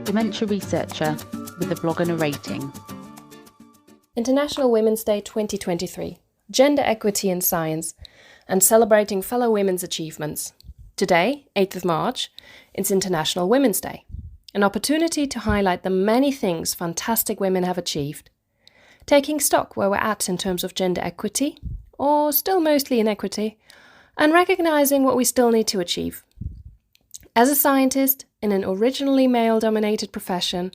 Dementia Researcher with a blog and a rating. International Women's Day 2023. Gender equity in science and celebrating fellow women's achievements. Today, 8th of March, it's International Women's Day. An opportunity to highlight the many things fantastic women have achieved. Taking stock where we're at in terms of gender equity, or still mostly inequity, and recognizing what we still need to achieve. As a scientist in an originally male-dominated profession,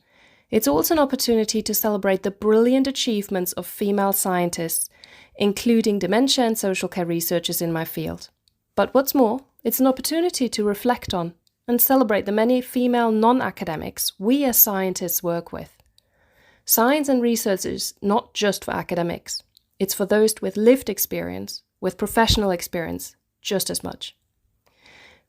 it's also an opportunity to celebrate the brilliant achievements of female scientists, including dementia and social care researchers in my field. But what's more, it's an opportunity to reflect on and celebrate the many female non-academics we as scientists work with. Science and research is not just for academics. It's for those with lived experience, with professional experience, just as much.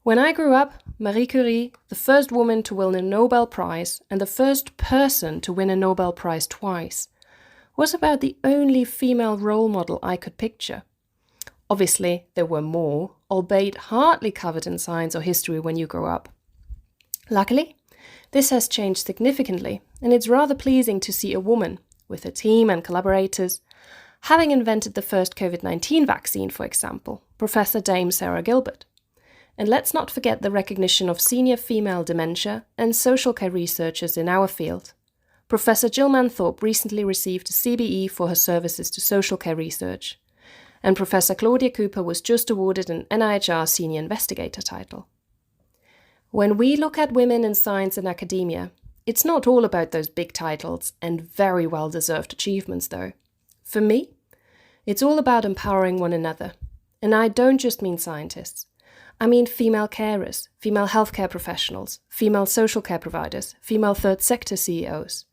When I grew up, Marie Curie, the first woman to win a Nobel Prize and the first person to win a Nobel Prize twice, was about the only female role model I could picture. Obviously, there were more, albeit hardly covered in science or history when you grow up. Luckily, this has changed significantly, and it's rather pleasing to see a woman, with a team and collaborators, having invented the first COVID-19 vaccine, for example, Professor Dame Sarah Gilbert. And let's not forget the recognition of senior female dementia and social care researchers in our field. Professor Jill Manthorpe recently received a CBE for her services to social care research, and Professor Claudia Cooper was just awarded an NIHR Senior Investigator title. When we look at women in science and academia, it's not all about those big titles and very well-deserved achievements, though. For me, it's all about empowering one another. And I don't just mean scientists. I mean female carers, female healthcare professionals, female social care providers, female third sector CEOs,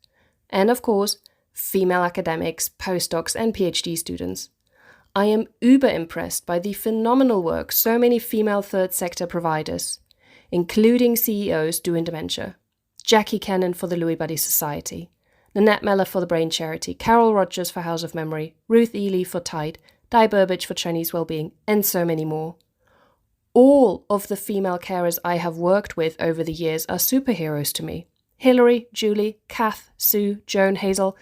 and of course, female academics, postdocs and PhD students. I am uber impressed by the phenomenal work so many female third sector providers, including CEOs, do in dementia. Jackie Cannon for the Lewy Body Society, Nanette Meller for the Brain Charity, Carol Rogers for House of Memory, Ruth Ely for Tide, Di Burbage for Chinese Wellbeing, and so many more. All of the female carers I have worked with over the years are superheroes to me. Hilary, Julie, Kath, Sue, Joan, Hazel,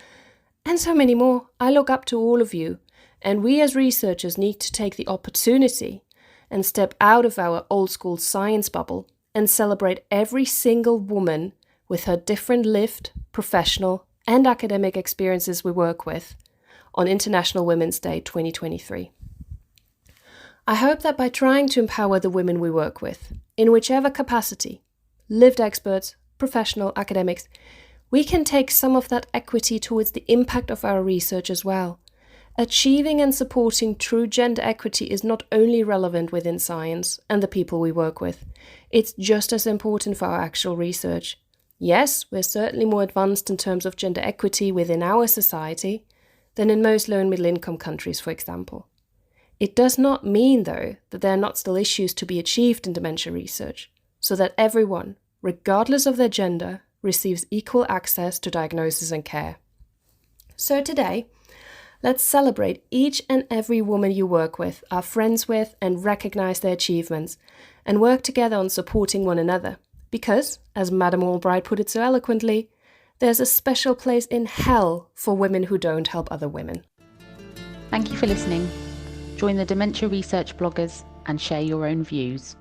and so many more. I look up to all of you, and we as researchers need to take the opportunity and step out of our old school science bubble and celebrate every single woman with her different lived, professional, and academic experiences we work with on International Women's Day 2023. I hope that by trying to empower the women we work with, in whichever capacity, lived experts, professional, academics, we can take some of that equity towards the impact of our research as well. Achieving and supporting true gender equity is not only relevant within science and the people we work with, it's just as important for our actual research. Yes, we're certainly more advanced in terms of gender equity within our society than in most low and middle income countries, for example. It does not mean, though, that there are not still issues to be achieved in dementia research, so that everyone, regardless of their gender, receives equal access to diagnosis and care. So today, let's celebrate each and every woman you work with, are friends with, and recognize their achievements, and work together on supporting one another. Because, as Madame Albright put it so eloquently, there's a special place in hell for women who don't help other women. Thank you for listening. Join the Dementia Research bloggers and share your own views.